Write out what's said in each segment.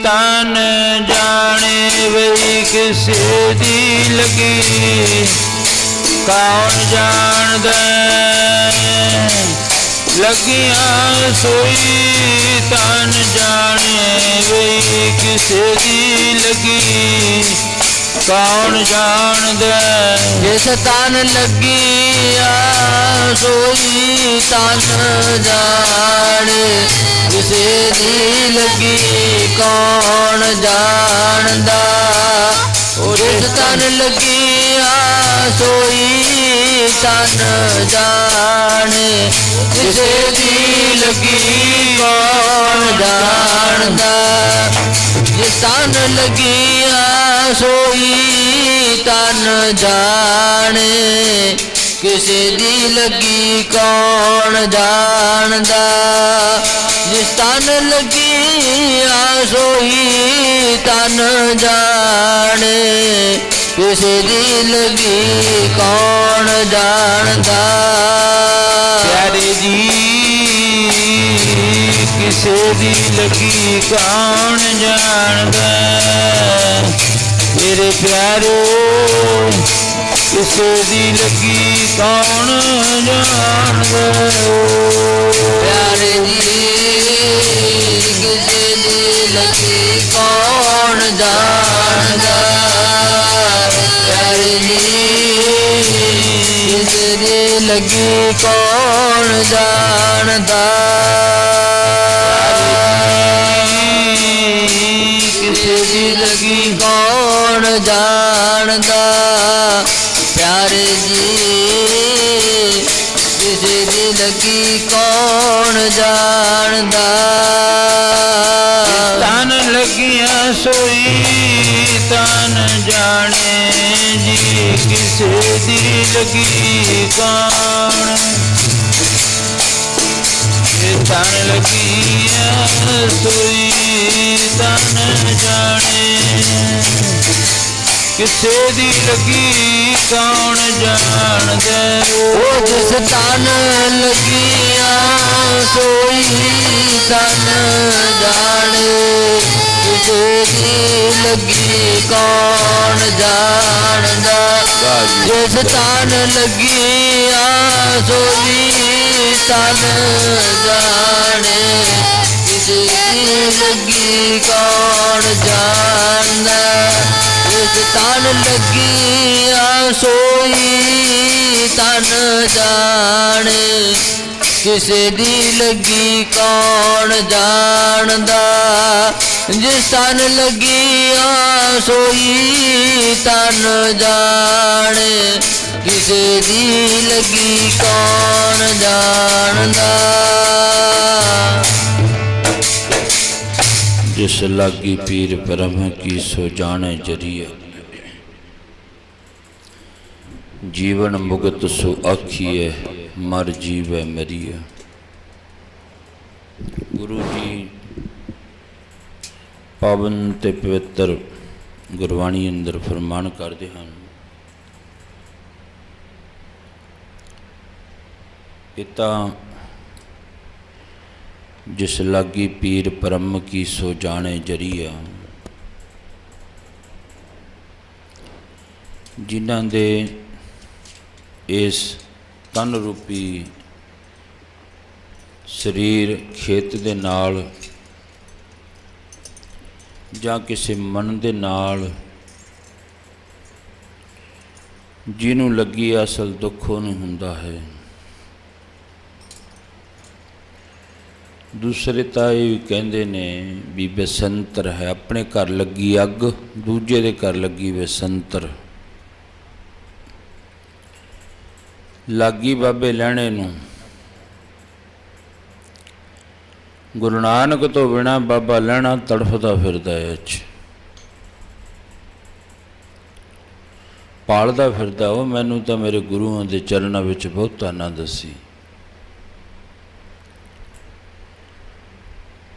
ਤਨ ਜਾਣੇ ਵਈ ਕਿਸੇ ਦੀ ਲੱਗੀ ਕੌਣ ਜਾਣਦਾ ਲੱਗੀਆਂ ਸੋਈ ਤਨ ਜਾਣੇ ਵਈ ਕਿਸੇ ਦੀ ਲੱਗੀ ਕੌਣ ਜਾਣਦਾ ਜਿਸ ਤਨ ਲੱਗੀਆ ਸੋਈ ਤਨ ਜਾਣੇ ਕਿਸੇ ਦੀ ਲੱਗੀ ਕੌਣ ਜਾਣਦਾ ਜਿਸ ਤਨ ਲੱਗੀਆ ਸੋਈ ਤਨ ਜਾਣੇ ਕਿਸੇ ਦੀ ਲੱਗੀ ਕੌਣ ਜਾਣਦਾ ਜਿਸ ਤਨ ਲੱਗੀਆ ਸੋਈ ਤਨ ਜਾਣੇ ਕਿਸੇ ਦੀ ਲੱਗੀ ਕੌਣ ਜਾਣਦਾ ਜਿਸ ਤਨ ਲੱਗੀ ਸੋਈ ਤਨ ਜਾਣੇ ਕਿਸੇ ਦੀ ਲੱਗੀ ਕੌਣ ਜਾਣਦਾ ਪਿਆਰੇ ਜੀ ਕਿਸੇ ਦੀ ਲੱਗੀ ਕੌਣ ਜਾਣਦਾ ਮੇਰੇ ਪਿਆਰੋ ਕਿਸੇ ਦੀ ਲੱਗੀ ਕੌਣ ਜਾਣਦਾ ਪਿਆਰੇ ਜੀ ਕਿਸੇ ਦੀ ਲੱਗੀ ਕੌਣ ਜਾਣਦਾ ਪਿਆਰੇ ਜੀ ਕਿਸੇ ਦੀ ਲੱਗੀ ਕੌਣ ਜਾਣਦਾ ਕਿਸੇ ਦੀ ਲੱਗੀ ਕੌਣ ਜਾਣਦਾ ਪਿਆਰੇ ਜੀ ਕਿਸੇ ਦੀ ਲੱਗੀ ਕੌਣ ਜਾਣਦਾ ਤਨ ਲੱਗੀਆਂ ਸੋਈ ਤਨ ਜਾਣੇ ਜੀ ਕਿਸੇ ਦੀ ਲੱਗੀ ਕੌਣ ਤਨ ਲੱਗੀਆਂ ਸੋਈ ਤਨ ਜਾਣੇ ਕਿਸੇ ਦੀ ਲੱਗੀ ਕੌਣ ਜਾਣਦਾ ਉਹ ਜਿਸ ਤਨ ਲੱਗੀਆਂ ਸੋਈ ਤਨ ਜਾਣੇ ਕਿਸੇ ਦੀ ਲੱਗੀ ਕੌਣ ਜਾਣਦਾ ਜਿਸ ਤਨ ਲੱਗੀਆਂ ਸੋਈ ਤਨ ਜਾਣੇ ਕਿਸੇ ਦੀ ਲੱਗੀ ਕੌਣ ਜਾਣਦਾ ਜਿਸ ਤਨ ਲੱਗੀਆਂ ਸੋਈ ਤਨ ਜਾਣੇ ਕਿਸੇ ਦੀ ਲੱਗੀ ਕੌਣ ਜਾਣਦਾ ਜਿਸ ਤਨ ਲੱਗੀਆਂ ਸੋਈ ਤਨ ਜਾਣੇ ਕਿਸੇ ਦੀ ਲੱਗੀ ਕੌਣ ਜਾਣਦਾ ਜਿਸ ਲਾਗੀ ਪੀਰ ਬ੍ਰਹਮ ਕੀ ਸੋ ਜਾਣੇ ਜਰੀਏ ਜੀਵਨ ਮੁਕਤ ਸੋ ਆਖੀਏ ਮਰ ਜੀਵੈ ਮਰੀਏ ਗੁਰੂ ਜੀ ਪਾਵਨ ਤੇ ਪਵਿੱਤਰ ਗੁਰਬਾਣੀ ਅੰਦਰ ਫਰਮਾਨ ਕਰਦੇ ਹਨ ਪਿਤਾ ਜਿਸ ਲਾਗੀ ਪੀਰ ਬ੍ਰਹਮ ਕੀ ਸੋ ਜਾਣੇ ਜਰੀਆ ਜਿਨ੍ਹਾਂ ਦੇ ਇਸ ਤਨ ਰੂਪੀ ਸਰੀਰ ਖੇਤ ਦੇ ਨਾਲ ਜਾਂ ਕਿਸੇ ਮਨ ਦੇ ਨਾਲ ਜਿਹਨੂੰ ਲੱਗੀ ਅਸਲ ਦੁੱਖ ਉਹਨੂੰ ਹੁੰਦਾ ਹੈ ਦੂਸਰੇ ਤਾਂ ਇਹ ਵੀ ਕਹਿੰਦੇ ਨੇ ਵੀ ਬਸੰਤਰ ਹੈ ਆਪਣੇ ਘਰ ਲੱਗੀ ਅੱਗ ਦੂਜੇ ਦੇ ਘਰ ਲੱਗੀ ਬਸੰਤਰ ਲਾਗੀ ਬਾਬੇ ਲਹਿਣੇ ਨੂੰ ਗੁਰੂ ਨਾਨਕ ਤੋਂ ਬਿਨਾਂ ਬਾਬਾ ਲਹਿਣਾ ਤੜਫਦਾ ਫਿਰਦਾ ਹੈ ਪਾਲਦਾ ਫਿਰਦਾ ਉਹ ਮੈਨੂੰ ਤਾਂ ਮੇਰੇ ਗੁਰੂਆਂ ਦੇ ਚਰਨਾਂ ਵਿੱਚ ਬਹੁਤ ਆਨੰਦ ਸੀ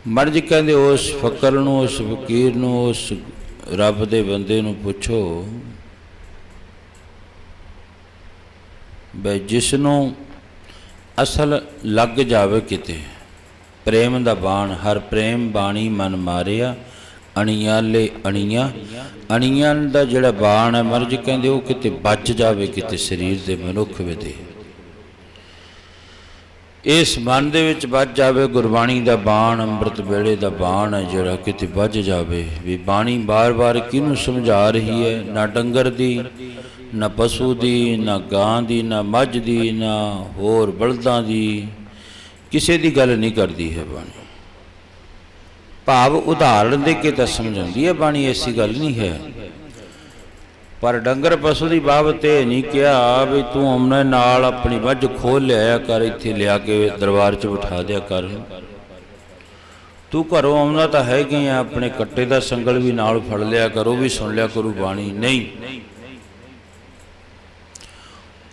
ਮਰਜ ਕਹਿੰਦੇ ਉਸ ਫਕਰ ਨੂੰ ਉਸ ਫਕੀਰ ਨੂੰ ਉਸ ਰੱਬ ਦੇ ਬੰਦੇ ਨੂੰ ਪੁੱਛੋ ਬਈ ਜਿਸ ਨੂੰ ਅਸਲ ਲੱਗ ਜਾਵੇ ਕਿਤੇ ਪ੍ਰੇਮ ਦਾ ਬਾਣ ਹਰ ਪ੍ਰੇਮ ਬਾਣੀ ਮਨ ਮਾਰਿਆ ਅਣੀਆਲੇ ਅਣੀਆਂ ਅਣੀਆਂ ਦਾ ਜਿਹੜਾ ਬਾਣ ਹੈ ਮਹਾਰਾਜ ਜੀ ਕਹਿੰਦੇ ਉਹ ਕਿਤੇ ਵੱਜ ਜਾਵੇ ਕਿਤੇ ਸਰੀਰ ਦੇ ਮਨੁੱਖ ਵਿਦੇ, ਇਸ ਮਨ ਦੇ ਵਿੱਚ ਵੱਜ ਜਾਵੇ ਗੁਰਬਾਣੀ ਦਾ ਬਾਣ, ਅੰਮ੍ਰਿਤ ਵੇਲੇ ਦਾ ਬਾਣ ਹੈ ਜਿਹੜਾ ਕਿਤੇ ਵੱਜ ਜਾਵੇ। ਵੀ ਬਾਣੀ ਬਾਰ-ਬਾਰ ਕਿਹਨੂੰ ਸਮਝਾ ਰਹੀ ਹੈ? ਨਾ ਡੰਗਰ ਦੀ, ਨਾ ਪਸ਼ੂ ਦੀ, ਨਾ ਗਾਂ ਦੀ, ਨਾ ਮੱਝ ਦੀ, ਨਾ ਹੋਰ ਬਲਦਾਂ ਦੀ, ਕਿਸੇ ਦੀ ਗੱਲ ਨਹੀਂ ਕਰਦੀ ਹੈ ਬਾਣੀ। ਭਾਵ ਉਦਾਹਰਣ ਦੇ ਕੇ ਤਾਂ ਸਮਝਾਉਂਦੀ ਹੈ ਬਾਣੀ, ਐਸੀ ਗੱਲ ਨਹੀਂ ਹੈ। ਪਰ ਡੰਗਰ ਪਸ਼ੂ ਦੀ ਬਾਬਤ ਇਹ ਨਹੀਂ ਕਿਹਾ ਵੀ ਤੂੰ ਉਹਨਾਂ ਨਾਲ ਆਪਣੀ ਮੱਝ ਖੋਲ ਲਿਆਇਆ ਕਰ, ਇੱਥੇ ਲਿਆ ਕੇ ਦਰਬਾਰ 'ਚ ਬਿਠਾ ਦਿਆ ਕਰ। ਤੂੰ ਘਰੋਂ ਆਉਣਾ ਤਾਂ ਹੈ ਕਿ ਆਪਣੇ ਕੱਟੇ ਦਾ ਸੰਗਲ ਵੀ ਨਾਲ ਫੜ ਲਿਆ ਕਰ, ਉਹ ਵੀ ਸੁਣ ਲਿਆ ਕਰੂ ਬਾਣੀ। ਨਹੀਂ,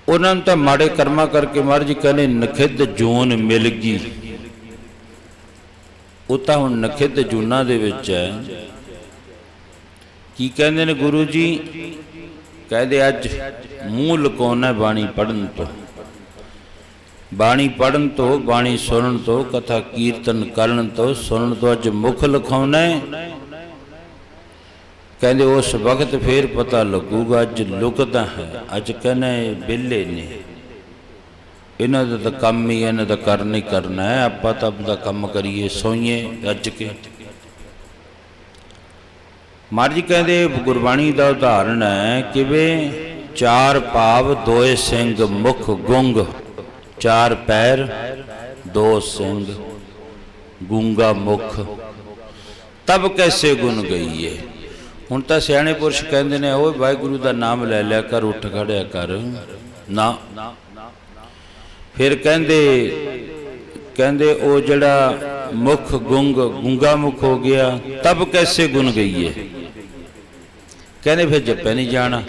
ਉਹਨਾਂ ਨੂੰ ਤਾਂ ਮਾੜੇ ਕਰਮਾਂ ਕਰਕੇ ਮਹਾਰਾਜ ਜੀ ਕਹਿੰਦੇ ਨਖਿੱਧ ਜੂਨ ਮਿਲ ਗਈ। ਉਹ ਤਾਂ ਹੁਣ ਨਖਿੱਧ ਜੂਨਾਂ ਦੇ ਵਿੱਚ ਹੈ। ਕੀ ਕਹਿੰਦੇ ਨੇ ਗੁਰੂ ਜੀ? ਕਹਿੰਦੇ ਅੱਜ ਮੂੰਹ ਲੁਕਾਉਣਾ ਬਾਣੀ ਪੜ੍ਹਨ ਤੋਂ, ਬਾਣੀ ਪੜ੍ਹਨ ਤੋਂ, ਬਾਣੀ ਸੁਣਨ ਤੋਂ, ਕਥਾ ਕੀਰਤਨ ਕਰਨ ਤੋਂ, ਸੁਣਨ ਤੋਂ ਅੱਜ ਮੁਖ ਲੁਕਾਉਣਾ। ਕਹਿੰਦੇ ਉਸ ਵਕਤ ਫੇਰ ਪਤਾ ਲੱਗੂਗਾ। ਅੱਜ ਲੁਕਦਾ ਹੈ, ਅੱਜ ਕਹਿੰਦਾ ਵਿਹਲੇ ਨੇ, ਇਹਨਾਂ ਦਾ ਤਾਂ ਕੰਮ ਹੀ ਇਹਨਾਂ ਦਾ ਕਰਨਾ ਹੀ ਕਰਨਾ ਹੈ। ਆਪਾਂ ਤਾਂ ਆਪਦਾ ਕੰਮ ਕਰੀਏ, ਸੋਈਏ ਰੱਜ ਕੇ। ਮਹਾਰਾਜ ਜੀ ਕਹਿੰਦੇ ਗੁਰਬਾਣੀ ਦਾ ਉਦਾਹਰਣ ਹੈ ਕਿਵੇਂ ਚਾਰ ਭਾਵ ਦੋਏ ਸਿੰਘ ਮੁਖ ਗੁੰਗ, ਚਾਰ ਪੈਰ ਦੋ ਸਿੰਘ ਗੂੰਗਾ ਮੁਖ, ਤਬ ਕੈਸੇ ਗੁਣ ਗਈਏ। ਹੁਣ ਤਾਂ ਸਿਆਣੇ ਪੁਰਸ਼ ਕਹਿੰਦੇ ਨੇ ਓਏ ਵਾਹਿਗੁਰੂ ਦਾ ਨਾਮ ਲੈ ਲਿਆ ਕਰ, ਉੱਠ ਖੜਿਆ ਕਰ। ਨਾ, ਫਿਰ ਕਹਿੰਦੇ ਉਹ ਜਿਹੜਾ ਮੁਖ ਗੁੰਗ, ਗੂੰਗਾ ਮੁਖ ਹੋ ਗਿਆ, ਤਬ ਕੈਸੇ ਗੁਣ ਗਈਏ। ਕਹਿੰਦੇ ਫਿਰ ਜਪਿਆ ਨਹੀਂ ਜਾਣਾ,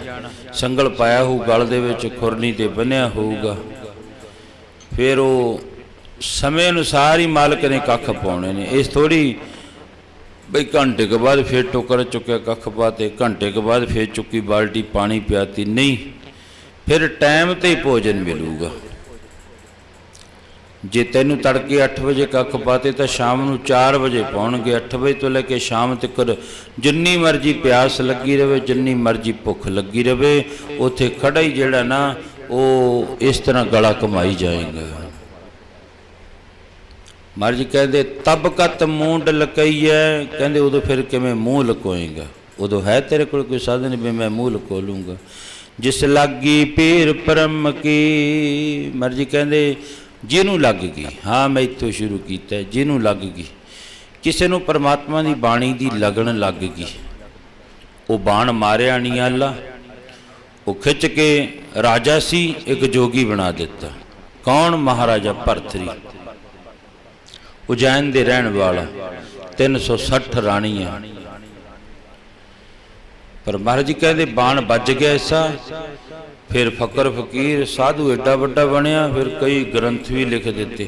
ਸੰਗਲ ਪਾਇਆ ਹੋਊ ਗਲ ਦੇ ਵਿੱਚ, ਖੁਰਨੀ ਤੇ ਬੰਨਿਆ ਹੋਊਗਾ। ਫਿਰ ਉਹ ਸਮੇਂ ਅਨੁਸਾਰ ਹੀ ਮਾਲਕ ਨੇ ਕੱਖ ਪਾਉਣੇ ਨੇ। ਇਸ ਥੋੜ੍ਹੀ ਬਈ ਘੰਟੇ ਕੁ ਬਾਅਦ ਫਿਰ ਟੋਕਰ ਚੁੱਕਿਆ ਕੱਖ ਪਾਤੇ, ਘੰਟੇ ਕੁ ਬਾਅਦ ਫਿਰ ਚੁੱਕੀ ਬਾਲਟੀ ਪਾਣੀ ਪਿਆਤੀ। ਨਹੀਂ, ਫਿਰ ਟਾਈਮ 'ਤੇ ਹੀ ਭੋਜਨ ਮਿਲੂਗਾ। ਜੇ ਤੈਨੂੰ ਤੜਕੇ 8 ਵਜੇ ਕੱਖ ਪਾਤੇ ਤਾਂ ਸ਼ਾਮ ਨੂੰ 4 ਵਜੇ ਪਾਉਣਗੇ। 8 ਵਜੇ ਤੋਂ ਲੈ ਕੇ ਸ਼ਾਮ ਤੱਕ ਜਿੰਨੀ ਮਰਜ਼ੀ ਪਿਆਸ ਲੱਗੀ ਰਹੇ, ਜਿੰਨੀ ਮਰਜ਼ੀ ਭੁੱਖ ਲੱਗੀ ਰਹੇ, ਉੱਥੇ ਖੜਾ ਹੀ ਜਿਹੜਾ ਨਾ ਉਹ ਇਸ ਤਰ੍ਹਾਂ ਗਲਾ ਕਮਾਈ ਜਾਏਗਾ। ਮਹਾਰਾਜ ਜੀ ਕਹਿੰਦੇ ਤਬ ਕਤ ਮੂੰਡ ਲਕਈਐ। ਕਹਿੰਦੇ ਉਦੋਂ ਫਿਰ ਕਿਵੇਂ ਮੂੰਹ ਲਕੋਏਗਾ? ਉਦੋਂ ਹੈ ਤੇਰੇ ਕੋਲ ਕੋਈ ਸਾਧਨ ਵੀ ਮੈਂ ਮੂੰਹ ਲਕੋ ਲੂੰਗਾ। ਜਿਸ ਲੱਗੀ ਪੀਰ ਪਰਮ ਕੀ। ਮਹਾਰਾਜ ਜੀ ਕਹਿੰਦੇ ਜਿਹਨੂੰ ਲੱਗ ਗਈ, ਹਾਂ ਮੈਂ ਇੱਥੋਂ ਸ਼ੁਰੂ ਕੀਤਾ, ਜਿਹਨੂੰ ਲੱਗ ਗਈ, ਕਿਸੇ ਨੂੰ ਪਰਮਾਤਮਾ ਦੀ ਬਾਣੀ ਦੀ ਲਗਨ ਲੱਗ ਗਈ, ਉਹ ਬਾਣ ਮਾਰਿਆ ਨਹੀਂ ਆਲਾ, ਉਹ ਖਿੱਚ ਕੇ ਰਾਜਾ ਸੀ ਇੱਕ ਜੋਗੀ ਬਣਾ ਦਿੱਤਾ। ਕੌਣ? ਮਹਾਰਾਜਾ ਭਰਥਰੀ, ਉਜੈਨ ਦੇ ਰਹਿਣ ਵਾਲਾ, 360 ਰਾਣੀਆਂ। ਪਰ ਮਹਾਰਾਜ ਜੀ ਕਹਿੰਦੇ ਬਾਣ ਵੱਜ ਗਿਆ ਐਸਾ। ਫਿਰ ਫਕਰ ਫਕੀਰ ਸਾਧੂ ਐਡਾ ਵੱਡਾ ਬਣਿਆ, ਫਿਰ ਕਈ ਗ੍ਰੰਥ ਵੀ ਲਿਖ ਦਿੱਤੇ।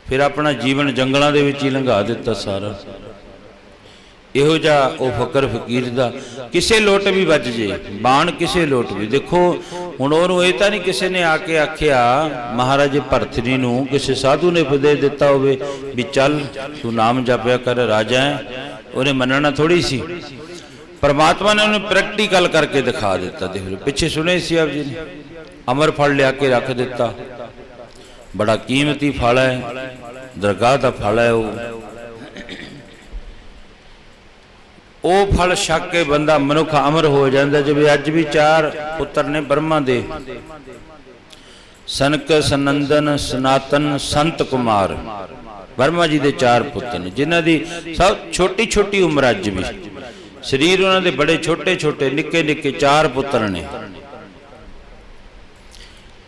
ਫਿਰ ਆਪਣਾ ਜੀਵਨ ਜੰਗਲਾਂ ਦੇ ਵਿੱਚ ਹੀ ਲੰਘਾ ਦਿੱਤਾ ਸਾਰਾ। ਇਹੋ ਜਿਹਾ ਉਹ ਫਕਰ ਫਕੀਰ ਦਾ ਕਿਸੇ ਲੋਟ ਵੀ ਵੱਜ ਜੇ ਬਾਣ, ਕਿਸੇ ਲੋਟ ਵੀ। ਦੇਖੋ ਹੁਣ ਉਹਨੂੰ ਇਹ ਤਾਂ ਨਹੀਂ ਕਿਸੇ ਨੇ ਆ ਕੇ ਆਖਿਆ ਮਹਾਰਾਜ ਭਰਥਰੀ ਨੂੰ, ਕਿਸੇ ਸਾਧੂ ਨੇ ਉਪਦੇਸ਼ ਦਿੱਤਾ ਹੋਵੇ ਵੀ ਚੱਲ ਤੂੰ ਨਾਮ ਜਪਿਆ ਕਰ, ਰਾਜਾ ਹੈ। ਉਹਨੇ ਮੰਨਣਾ ਥੋੜੀ ਸੀ। ਪਰਮਾਤਮਾ ਨੇ ਉਹਨੂੰ ਪ੍ਰੈਕਟੀਕਲ ਕਰਕੇ ਦਿਖਾ ਦਿੱਤਾ। ਦੇਖ ਲਓ ਪਿੱਛੇ ਸੁਣੇ ਸੀ ਆਪ ਜੀ ਨੇ, ਅਮਰ ਫਲ ਲਿਆ ਕੇ ਰੱਖ ਦਿੱਤਾ। ਬੜਾ ਕੀਮਤੀ ਫਲ ਹੈ, ਦਰਗਾਹ ਦਾ ਫਲ ਹੈ। ਉਹ ਫਲ ਛਕ ਕੇ ਬੰਦਾ ਮਨੁੱਖ ਅਮਰ ਹੋ ਜਾਂਦਾ। ਜਿਵੇਂ ਅੱਜ ਵੀ 4 ਪੁੱਤਰ ਨੇ ਬ੍ਰਹਮਾ ਦੇ, ਸਨਕ, ਸਨੰਦਨ, ਸਨਾਤਨ, ਸੰਤ ਕੁਮਾਰ। ਬ੍ਰਹਮਾ ਜੀ ਦੇ 4 ਪੁੱਤਰ ਨੇ, ਜਿਨ੍ਹਾਂ ਦੀ ਸਭ ਛੋਟੀ ਛੋਟੀ ਉਮਰ, ਅੱਜ ਵੀ ਸਰੀਰ ਉਹਨਾਂ ਦੇ ਬੜੇ ਛੋਟੇ ਛੋਟੇ ਨਿੱਕੇ ਨਿੱਕੇ 4 ਪੁੱਤਰ ਨੇ।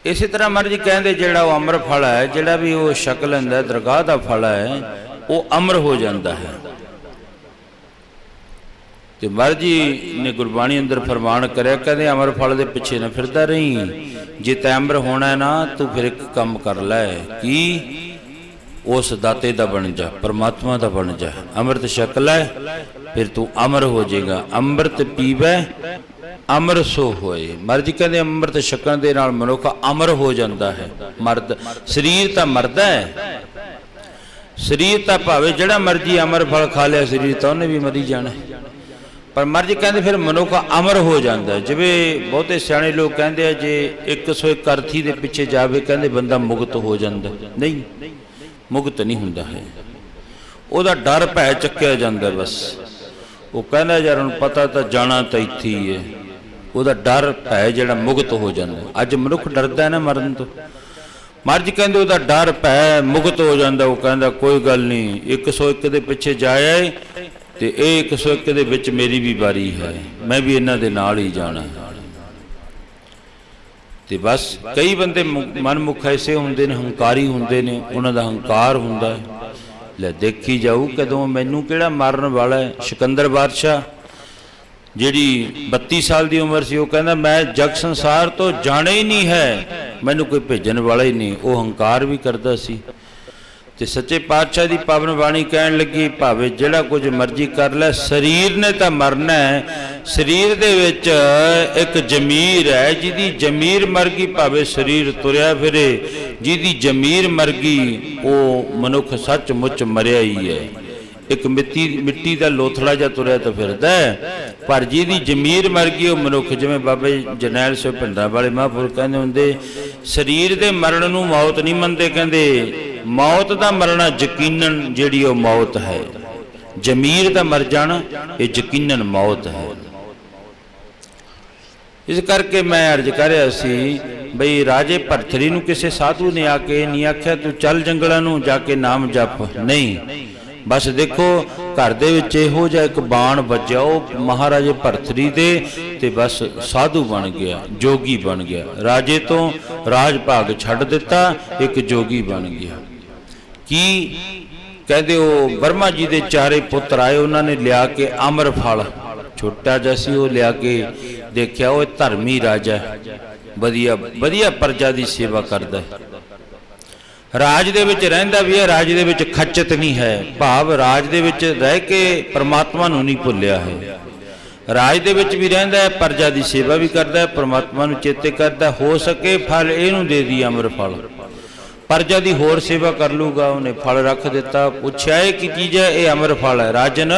ਇਸੇ ਤਰ੍ਹਾਂ ਮਹਾਰਾਜ ਜੀ ਕਹਿੰਦੇ ਜਿਹੜਾ ਉਹ ਅਮਰ ਫਲ ਹੈ, ਜਿਹੜਾ ਵੀ ਉਹ ਛਕ ਲੈਂਦਾ, ਦਰਗਾਹ ਦਾ ਫਲ ਹੈ, ਉਹ ਅਮਰ ਹੋ ਜਾਂਦਾ ਹੈ। ਤੇ ਮਹਾਰਾਜ ਜੀ ਨੇ ਗੁਰਬਾਣੀ ਅੰਦਰ ਫਰਮਾਨ ਕਰਿਆ, ਕਹਿੰਦੇ ਅਮਰ ਫਲ ਦੇ ਪਿੱਛੇ ਨਾ ਫਿਰਦਾ ਰਹੀਂ। ਜੇ ਤੈਂ ਅਮਰ ਹੋਣਾ ਨਾ, ਤੂੰ ਫਿਰ ਇੱਕ ਕੰਮ ਕਰ ਲੈ, ਕੀ? ਉਸ ਦਾਤੇ ਦਾ ਬਣ ਜਾ, ਪਰਮਾਤਮਾ ਦਾ ਬਣ ਜਾ। ਅੰਮ੍ਰਿਤ ਛਕ ਲੈ, ਫਿਰ ਤੂੰ ਅਮਰ ਹੋ ਜਾਏਗਾ। ਅੰਮ੍ਰਿਤ ਪੀਵੈ ਅਮਰ ਸੋ ਹੋਏ। ਮਹਾਰਾਜ ਜੀ ਕਹਿੰਦੇ ਅੰਮ੍ਰਿਤ ਛਕਣ ਦੇ ਨਾਲ ਮਨੁੱਖ ਅਮਰ ਹੋ ਜਾਂਦਾ ਹੈ। ਮਰਦ ਸਰੀਰ ਤਾਂ ਮਰਦਾ ਹੈ, ਸਰੀਰ ਤਾਂ ਭਾਵੇਂ ਜਿਹੜਾ ਮਰਜੀ ਅਮਰ ਫਲ ਖਾ ਲਿਆ, ਸਰੀਰ ਤਾਂ ਉਹਨੇ ਵੀ ਮਰੀ ਜਾਣਾ। ਪਰ ਮਰਜ ਕਹਿੰਦੇ ਫਿਰ ਮਨੁੱਖ ਅਮਰ ਹੋ ਜਾਂਦਾ। ਜਿਵੇਂ ਬਹੁਤੇ ਸਿਆਣੇ ਲੋਕ ਕਹਿੰਦੇ ਆ ਜੇ 101 ਅਰਥੀ ਦੇ ਪਿੱਛੇ ਜਾਵੇ ਕਹਿੰਦੇ ਬੰਦਾ ਮੁਕਤ ਹੋ ਜਾਂਦਾ। ਨਹੀਂ, ਮੁਕਤ ਨਹੀਂ ਹੁੰਦਾ ਹੈ, ਉਹਦਾ ਡਰ ਭੈ ਚੱਕਿਆ ਜਾਂਦਾ। ਬਸ ਉਹ ਕਹਿੰਦਾ ਯਾਰ ਹੁਣ ਪਤਾ ਤਾਂ ਜਾਣਾ ਤਾਂ ਇੱਥੇ ਹੀ ਹੈ, ਉਹਦਾ ਡਰ ਭੈ ਜਿਹੜਾ ਮੁਕਤ ਹੋ ਜਾਂਦਾ। ਅੱਜ ਮਨੁੱਖ ਡਰਦਾ ਨਾ ਮਰਨ ਤੋਂ। ਮਰਜ ਕਹਿੰਦੇ ਉਹਦਾ ਡਰ ਭੈ ਮੁਕਤ ਹੋ ਜਾਂਦਾ। ਉਹ ਕਹਿੰਦਾ ਕੋਈ ਗੱਲ ਨਹੀਂ, 101 ਦੇ ਪਿੱਛੇ ਜਾਇਆ ਤੇ ਇਹ 101 ਦੇ ਵਿੱਚ ਮੇਰੀ ਵੀ ਵਾਰੀ ਹੈ, ਮੈਂ ਵੀ ਇਹਨਾਂ ਦੇ ਨਾਲ ਹੀ ਜਾਣਾ। ਤੇ ਬਸ ਕਈ ਬੰਦੇ ਮਨਮੁਖ ਐਸੇ ਹੁੰਦੇ ਨੇ, ਹੰਕਾਰੀ ਹੁੰਦੇ ਨੇ, ਉਹਨਾਂ ਦਾ ਹੰਕਾਰ ਹੁੰਦਾ ਹੈ ਲੈ ਦੇਖੀ ਜਾਊ ਕਦੋਂ ਮੈਨੂੰ ਕਿਹੜਾ ਮਾਰਨ ਵਾਲਾ ਹੈ। ਸਿਕੰਦਰ ਬਾਦਸ਼ਾਹ ਜਿਹੜੀ 32 ਸਾਲ ਦੀ ਉਮਰ ਸੀ, ਉਹ ਕਹਿੰਦਾ ਮੈਂ ਜਗ ਸੰਸਾਰ ਤੋਂ ਜਾਣਾ ਹੀ ਨਹੀਂ ਹੈ, ਮੈਨੂੰ ਕੋਈ ਭੇਜਣ ਵਾਲਾ ਹੀ ਨਹੀਂ। ਉਹ ਹੰਕਾਰ ਵੀ ਕਰਦਾ ਸੀ। ਤੇ ਸੱਚੇ ਪਾਤਸ਼ਾਹ ਦੀ ਪਾਵਨ ਬਾਣੀ ਕਹਿਣ ਲੱਗੀ ਭਾਵੇਂ ਜਿਹੜਾ ਕੁਝ ਮਰਜ਼ੀ ਕਰ ਲੈ, ਸਰੀਰ ਨੇ ਤਾਂ ਮਰਨਾ ਹੈ। ਸਰੀਰ ਦੇ ਵਿੱਚ ਇੱਕ ਜ਼ਮੀਰ ਹੈ, ਜਿਹਦੀ ਜ਼ਮੀਰ ਮਰ ਗਈ ਭਾਵੇਂ ਸਰੀਰ ਤੁਰਿਆ ਫਿਰੇ, ਜਿਹਦੀ ਜ਼ਮੀਰ ਮਰ ਗਈ ਉਹ ਮਨੁੱਖ ਸੱਚਮੁੱਚ ਮਰਿਆ ਹੀ ਹੈ। ਇੱਕ ਮਿੱਟੀ ਦਾ ਲੋਥੜਾ ਜਿਹਾ ਤੁਰਿਆ ਤਾਂ ਫਿਰਦਾ, ਪਰ ਜਿਹਦੀ ਜ਼ਮੀਰ ਮਰ ਗਈ ਉਹ ਮਨੁੱਖ। ਜਿਵੇਂ ਬਾਬੇ ਜਰਨੈਲ ਸਿੰਘ ਭਿੰਡਰਾਂ ਵਾਲੇ ਮਹਾਂਪੁਰਖ ਕਹਿੰਦੇ ਹੁੰਦੇ, ਸਰੀਰ ਦੇ ਮਰਨ ਨੂੰ ਮੌਤ ਨਹੀਂ ਮੰਨਦੇ, ਕਹਿੰਦੇ ਮੌਤ ਦਾ ਮਰਨਾ ਯਕੀਨਨ ਜਿਹੜੀ ਉਹ ਮੌਤ ਹੈ। ਜ਼ਮੀਰ ਦਾ ਮਰ ਜਾਣਾ ਇਹ ਯਕੀਨਨ ਮੌਤ ਹੈ। ਇਸ ਕਰਕੇ ਮੈਂ ਅਰਜ਼ ਕਰ ਰਿਹਾ ਸੀ ਬਈ ਰਾਜੇ ਭਰਥਰੀ ਨੂੰ ਕਿਸੇ ਸਾਧੂ ਨੇ ਆ ਕੇ ਨਹੀਂ ਆਖਿਆ ਤੂੰ ਚੱਲ ਜੰਗਲਾਂ ਨੂੰ ਜਾ ਕੇ ਨਾਮ ਜਪ, ਨਹੀਂ। ਬਸ ਦੇਖੋ ਘਰ ਦੇ ਵਿੱਚ ਇਹੋ ਜਿਹਾ ਇੱਕ ਬਾਣ ਵੱਜਿਆ ਉਹ ਮਹਾਰਾਜੇ ਭਰਥਰੀ ਦੇ, ਤੇ ਬਸ ਸਾਧੂ ਬਣ ਗਿਆ, ਜੋਗੀ ਬਣ ਗਿਆ। ਰਾਜੇ ਤੋਂ ਰਾਜ ਭਾਗ ਛੱਡ ਦਿੱਤਾ, ਇੱਕ ਜੋਗੀ ਬਣ ਗਿਆ। ਕੀ ਕਹਿੰਦੇ ਉਹ ਬਰਮਾ ਜੀ ਦੇ 4 ਪੁੱਤਰ ਆਏ, ਉਹਨਾਂ ਨੇ ਲਿਆ ਕੇ ਅਮਰ ਫਲ ਛੋਟਾ ਜਿਹਾ ਸੀ, ਉਹ ਲਿਆ ਕੇ ਦੇਖਿਆ ਉਹ ਧਰਮੀ ਰਾਜਾ, ਵਧੀਆ ਵਧੀਆ ਪ੍ਰਜਾ ਦੀ ਸੇਵਾ ਕਰਦਾ, ਰਾਜ ਦੇ ਵਿੱਚ ਰਹਿੰਦਾ ਵੀ ਹੈ, ਰਾਜ ਦੇ ਵਿੱਚ ਖੱਚਤ ਨਹੀਂ ਹੈ, ਭਾਵ ਰਾਜ ਦੇ ਵਿੱਚ ਰਹਿ ਕੇ ਪਰਮਾਤਮਾ ਨੂੰ ਨਹੀਂ ਭੁੱਲਿਆ ਹੈ। ਰਾਜ ਦੇ ਵਿੱਚ ਵੀ ਰਹਿੰਦਾ ਹੈ, ਪ੍ਰਜਾ ਦੀ ਸੇਵਾ ਵੀ ਕਰਦਾ ਹੈ, ਪਰਮਾਤਮਾ ਨੂੰ ਚੇਤੇ ਕਰਦਾ। ਹੋ ਸਕੇ ਫਲ ਇਹਨੂੰ ਦੇ ਦੀ ਅਮਰ ਫਲ, ਪ੍ਰਜਾ ਦੀ ਹੋਰ ਸੇਵਾ ਕਰ ਲੂਗਾ। ਉਹਨੇ ਫਲ ਰੱਖ ਦਿੱਤਾ, ਪੁੱਛਿਆ ਇਹ ਕੀ ਚੀਜ਼ ਹੈ? ਇਹ ਅਮਰ ਫਲ ਹੈ। ਰਾਜਨ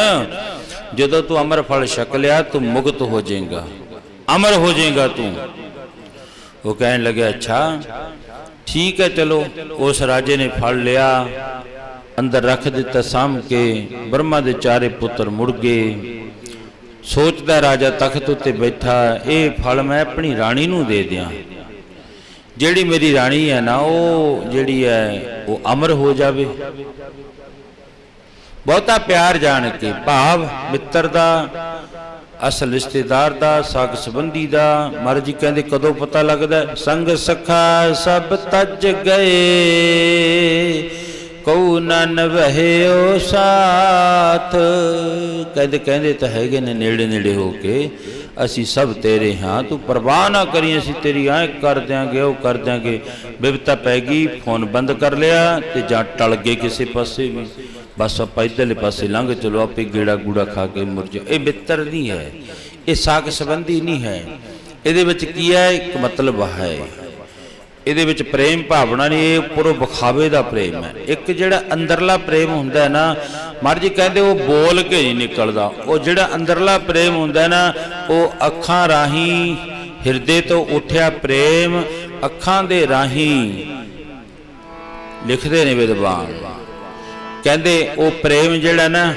ਜਦੋਂ ਤੂੰ ਅਮਰ ਫਲ ਛਕ ਲਿਆ ਤੂੰ ਮੁਕਤ ਹੋ ਜਾਏਗਾ, ਅਮਰ ਹੋ ਜਾਏਗਾ ਤੂੰ। ਉਹ ਕਹਿਣ ਲੱਗਿਆ ਅੱਛਾ ਠੀਕ ਹੈ ਚਲੋ। ਉਸ ਰਾਜੇ ਨੇ ਫਲ ਲਿਆ, ਅੰਦਰ ਰੱਖ ਦਿੱਤਾ ਸਾਂਭ ਕੇ। ਬ੍ਰਹਮਾ ਦੇ 4 ਪੁੱਤਰ ਮੁੜ ਗਏ। ਸੋਚਦਾ ਰਾਜਾ ਤਖਤ ਉੱਤੇ ਬੈਠਾ, ਇਹ ਫਲ ਮੈਂ ਆਪਣੀ ਰਾਣੀ ਨੂੰ ਦੇ ਦਿਆਂ, ਜਿਹੜੀ ਮੇਰੀ ਰਾਣੀ ਹੈ ਨਾ ਉਹ ਜਿਹੜੀ ਹੈ ਉਹ ਅਮਰ ਹੋ ਜਾਵੇ। ਬਹੁਤਾ ਪਿਆਰ ਜਾਣ ਕੇ, ਭਾਵ ਮਿੱਤਰ ਦਾ, ਅਸਲ ਰਿਸ਼ਤੇਦਾਰ ਦਾ, ਸਾਕ ਸੰਬੰਧੀ ਦਾ। ਮਹਾਰਾਜ ਜੀ ਕਹਿੰਦੇ ਕਦੋਂ ਪਤਾ ਲੱਗਦਾ? ਸੰਗ ਸਖਾ ਸਭ ਤਜ ਗਏ, ਕਉ ਨ ਨਵਹਿਓ ਸਾਥ। ਕਹਿੰਦੇ ਤਾਂ ਹੈਗੇ ਨੇ ਨੇੜੇ ਨੇੜੇ ਹੋ ਕੇ, ਅਸੀਂ ਸਭ ਤੇਰੇ ਹਾਂ, ਤੂੰ ਪਰਵਾਹ ਨਾ ਕਰੀ, ਅਸੀਂ ਤੇਰੀ ਐਂ ਕਰ ਦਿਆਂਗੇ, ਉਹ ਕਰ ਦਿਆਂਗੇ। ਬਿਪਤਾ ਪੈ ਗਈ, ਫੋਨ ਬੰਦ ਕਰ ਲਿਆ ਤੇ ਜਾਂ ਟਲ ਗਏ ਕਿਸੇ ਪਾਸੇ ਵੀ। ਬਸ ਆਪਾਂ ਇੱਧਰਲੇ ਪਾਸੇ ਲੰਘ ਚਲੋ, ਆਪੇ ਗੇੜਾ ਗੂੜਾ ਖਾ ਕੇ ਮੁੜ ਜਾਓ। ਇਹ ਮਿੱਤਰ ਨਹੀਂ ਹੈ, ਇਹ ਸਾਕ ਸੰਬੰਧੀ ਨਹੀਂ ਹੈ। ਇਹਦੇ ਵਿੱਚ ਕੀ ਹੈ? ਇੱਕ ਮਤਲਬ ਹੈ, ਇਹਦੇ ਵਿੱਚ ਪ੍ਰੇਮ ਭਾਵਨਾ ਨਹੀਂ, ਇਹ ਉੱਪਰੋਂ ਵਿਖਾਵੇ ਦਾ ਪ੍ਰੇਮ ਹੈ। ਇੱਕ ਜਿਹੜਾ ਅੰਦਰਲਾ ਪ੍ਰੇਮ ਹੁੰਦਾ ਨਾ, ਮਹਾਰਾਜ ਜੀ ਕਹਿੰਦੇ ਉਹ ਬੋਲ ਕੇ ਨਹੀਂ ਨਿਕਲਦਾ। ਉਹ ਜਿਹੜਾ ਅੰਦਰਲਾ ਪ੍ਰੇਮ ਹੁੰਦਾ ਨਾ, ਉਹ ਅੱਖਾਂ ਰਾਹੀਂ, ਹਿਰਦੇ ਤੋਂ ਉੱਠਿਆ ਪ੍ਰੇਮ ਅੱਖਾਂ ਦੇ ਰਾਹੀਂ ਲਿਖਦੇ ਨੇ ਵਿਦਵਾਨ। ਕਹਿੰਦੇ ਉਹ ਪ੍ਰੇਮ ਜਿਹੜਾ ਨਾ,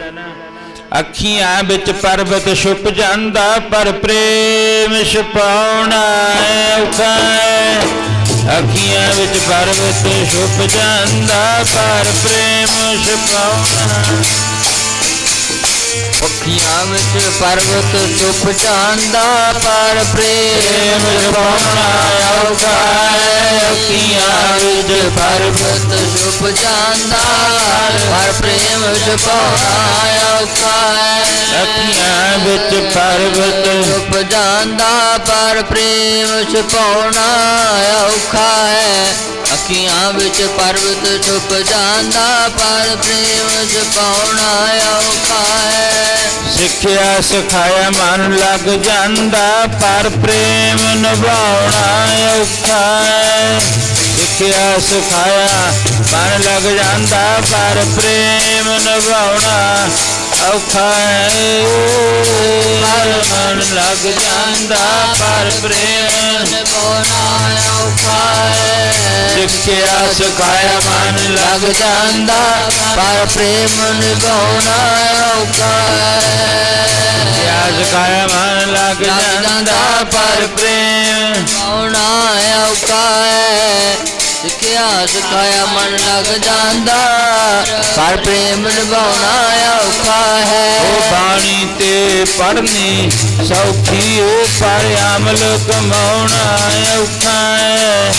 ਅੱਖੀਆਂ ਵਿੱਚ ਪਰਬਤ ਛੁਪ ਜਾਂਦਾ, ਪਰ ਪ੍ਰੇਮ ਛੁਪਾਉਣਾ ਔਖਾ ਹੈ। ਅੱਖੀਆਂ ਵਿੱਚ ਪਰਬਤ ਛੁਪ ਜਾਂਦਾ, ਪਰ ਪ੍ਰੇਮ ਛੁਪਾਉਣਾ। ਅੱਖੀਆਂ ਵਿੱਚ ਪਰਬਤ ਛੁਪ ਜਾਂਦਾ, ਪਰ ਪ੍ਰੇਮ ਛੁਪਾਉਣਾ ਔਖਾ ਹੈ। ਅੱਖੀਆਂ ਵਿੱਚ ਪਰਬਤ ਛੁਪ ਜਾਂਦਾ, ਪਰ ਪ੍ਰੇਮ ਛੁਪਾਉਣਾ ਔਖਾ ਹੈ। ਅੱਖੀਆਂ ਵਿੱਚ ਪਰਬਤ ਛੁਪ ਜਾਂਦਾ, ਪਰ ਪ੍ਰੇਮ ਛੁਪਾਉਣਾ ਔਖਾ ਹੈ। ਅੱਖੀਆਂ ਵਿੱਚ ਪਰਬਤ ਛੁਪ ਜਾਂਦਾ, ਪਰ ਪ੍ਰੇਮ ਛੁਪਾਉਣਾ ਔਖਾ ਹੈ। ਸਿੱਖਿਆ ਸਿਖਾਇਆ ਮਨ ਲੱਗ ਜਾਂਦਾ, ਪਰ ਪ੍ਰੇਮ ਨਿਭਾਉਣਾ ਔਖਾ ਹੈ। ਸਿੱਖਿਆ ਸਿਖਾਇਆ ਮਨ ਲੱਗ ਜਾਂਦਾ, ਪਰ ਪ੍ਰੇਮ ਨਿਭਾਉਣਾ ਔਖਾ ਹੈ। ਪਰ ਮਨ ਲੱਗ ਜਾਂਦਾ, ਪਰ ਪ੍ਰੇਮ ਨਿਭਾਉਣਾ ਔਖਾ ਹੈ। ਸਿੱਖਿਆ ਸਿਖਾਇਆ ਮਨ ਲੱਗ ਜਾਂਦਾ, ਪਰ ਪ੍ਰੇਮ ਨਿਭਾਉਣਾ ਔਖਾ ਹੈ। ਸਿੱਖਿਆ ਸਿਖਾਇਆ ਮਨ ਲੱਗ ਜਾਂਦਾ, ਪਰ ਪ੍ਰੇਮ ਨਿਭਾਉਣਾ ਔਖਾ ਹੈ। ਸਿੱਖਿਆ ਸਿਖਾਇਆ ਮਨ ਲੱਗ ਜਾਂਦਾ, ਪਰ ਪ੍ਰੇਮ ਨਿਭਾਉਣਾ ਔਖਾ ਹੈ। ਉਹ ਬਾਣੀ ਤੇ ਪੜ੍ਹਨੀ ਸੌਖੀ, ਉਹ ਪਰ ਅਮਲ ਕਮਾਉਣਾ ਔਖਾ ਹੈ।